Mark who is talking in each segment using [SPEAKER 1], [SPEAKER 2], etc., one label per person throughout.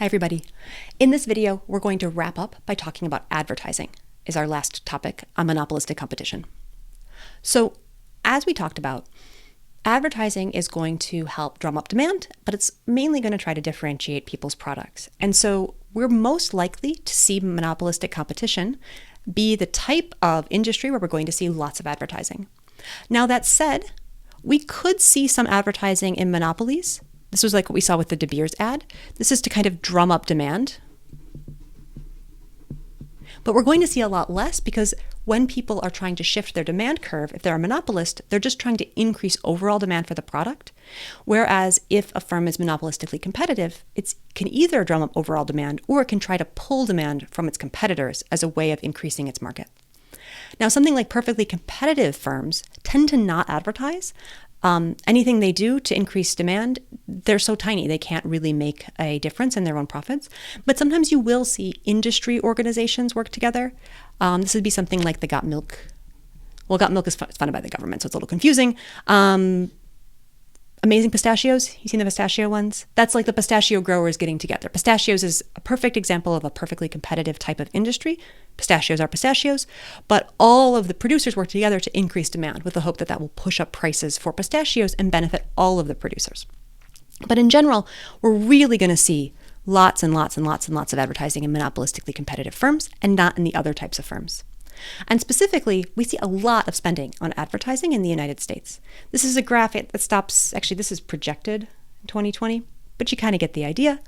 [SPEAKER 1] Hi everybody. In this video, we're going to wrap up by talking about advertising is our last topic on monopolistic competition. So as we talked about, advertising is going to help drum up demand, but it's mainly going to try to differentiate people's products. And so we're most likely to see monopolistic competition be the type of industry where we're going to see lots of advertising. Now that said, we could see some advertising in monopolies. This was like what we saw with the De Beers ad. This is to kind of drum up demand. But we're going to see a lot less because when people are trying to shift their demand curve, if they're a monopolist, they're just trying to increase overall demand for the product. Whereas if a firm is monopolistically competitive, it can either drum up overall demand or it can try to pull demand from its competitors as a way of increasing its market. Now, something like perfectly competitive firms tend to not advertise. Anything they do to increase demand, they're so tiny, they can't really make a difference in their own profits. But sometimes you will see industry organizations work together. This would be something like the Got Milk. Well, Got Milk is funded by the government, so it's a little confusing. Amazing Pistachios, you seen the pistachio ones? That's like the pistachio growers getting together. Pistachios is a perfect example of a perfectly competitive type of industry. Pistachios are pistachios, but all of the producers work together to increase demand with the hope that that will push up prices for pistachios and benefit all of the producers. But in general, we're really going to see lots and lots and lots and lots of advertising in monopolistically competitive firms and not in the other types of firms. And specifically, we see a lot of spending on advertising in the United States. This is a graph that stops, actually this is projected in 2020, but you kind of get the idea.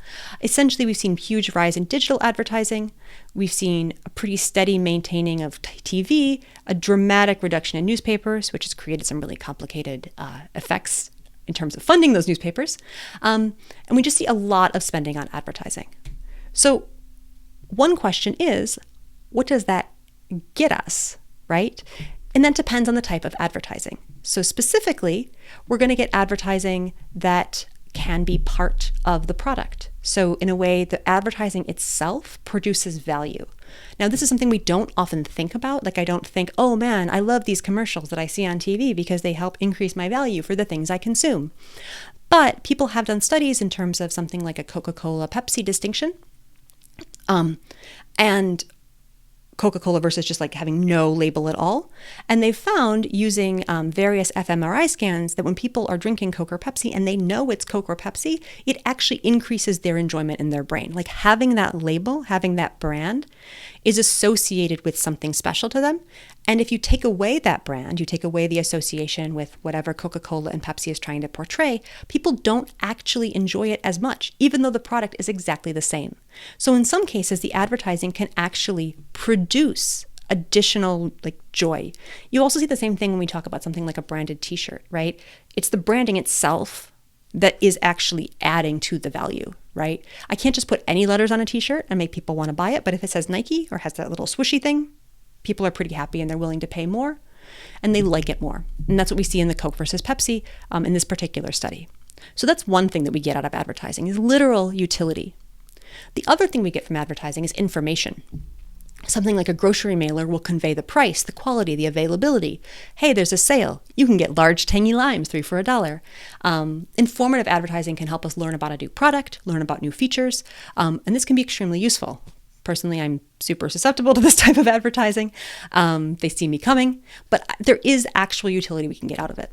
[SPEAKER 1] Essentially, we've seen huge rise in digital advertising. We've seen a pretty steady maintaining of TV, a dramatic reduction in newspapers, which has created some really complicated effects in terms of funding those newspapers. And we just see a lot of spending on advertising. So one question is, what does that get us, right? And that depends on the type of advertising. So specifically, we're going to get advertising that can be part of the product. So in a way, the advertising itself produces value. Now, this is something we don't often think about. Like I don't think, oh man, I love these commercials that I see on TV because they help increase my value for the things I consume. But people have done studies in terms of something like a Coca-Cola Pepsi distinction. And Coca-Cola versus just like having no label at all. And they've found using various fMRI scans that when people are drinking Coke or Pepsi and they know it's Coke or Pepsi, it actually increases their enjoyment in their brain. Like having that label, having that brand is associated with something special to them. And if you take away that brand, you take away the association with whatever Coca-Cola and Pepsi is trying to portray, people don't actually enjoy it as much, even though the product is exactly the same. So in some cases, the advertising can actually produce additional joy. You also see the same thing when we talk about something like a branded t-shirt, right? It's the branding itself that is actually adding to the value, right? I can't just put any letters on a t-shirt and make people want to buy it, but if it says Nike or has that little swooshy thing, people are pretty happy and they're willing to pay more and they like it more. And that's what we see in the Coke versus Pepsi in this particular study. So that's one thing that we get out of advertising is literal utility. The other thing we get from advertising is information. Something like a grocery mailer will convey the price, the quality, the availability. Hey, there's a sale. You can get large tangy limes, 3 for $1. Informative advertising can help us learn about a new product, learn about new features, and this can be extremely useful. Personally, I'm super susceptible to this type of advertising. They see me coming, but there is actual utility we can get out of it.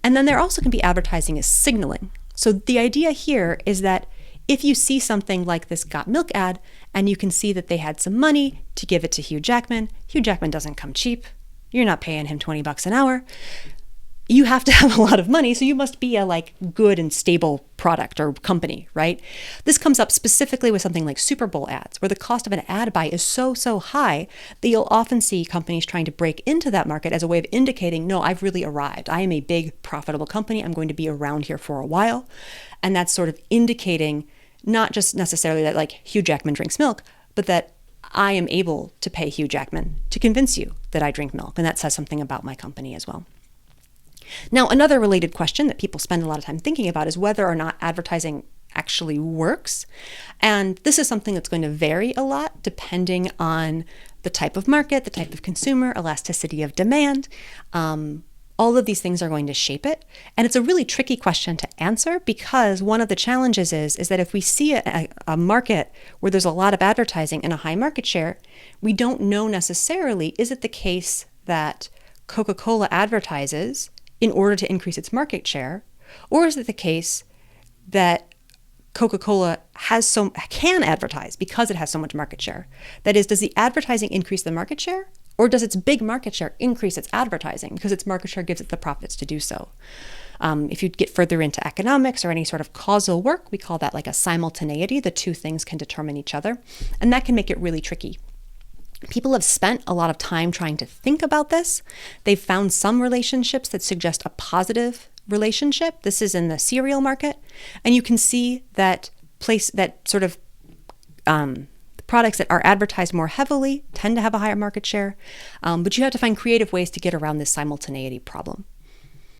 [SPEAKER 1] And then there also can be advertising as signaling. So the idea here is that if you see something like this Got Milk ad and you can see that they had some money to give it to Hugh Jackman doesn't come cheap. You're not paying him $20 an hour. You have to have a lot of money, so you must be a good and stable product or company, right? This comes up specifically with something like Super Bowl ads, where the cost of an ad buy is so high that you'll often see companies trying to break into that market as a way of indicating, no, I've really arrived. I am a big, profitable company. I'm going to be around here for a while. And that's sort of indicating not just necessarily that Hugh Jackman drinks milk, but that I am able to pay Hugh Jackman to convince you that I drink milk. And that says something about my company as well. Now, another related question that people spend a lot of time thinking about is whether or not advertising actually works. And this is something that's going to vary a lot depending on the type of market, the type of consumer, elasticity of demand. All of these things are going to shape it. And it's a really tricky question to answer, because one of the challenges is that if we see a market where there's a lot of advertising and a high market share, we don't know necessarily, is it the case that Coca-Cola advertises in order to increase its market share, or is it the case that Coca-Cola can advertise because it has so much market share? That is, does the advertising increase the market share, or does its big market share increase its advertising because its market share gives it the profits to do so? If you get further into economics or any sort of causal work, we call that like a simultaneity. The two things can determine each other, and that can make it really tricky. People have spent a lot of time trying to think about this. They've found some relationships that suggest a positive relationship. This is in the cereal market, and you can see that products that are advertised more heavily tend to have a higher market share, but you have to find creative ways to get around this simultaneity problem.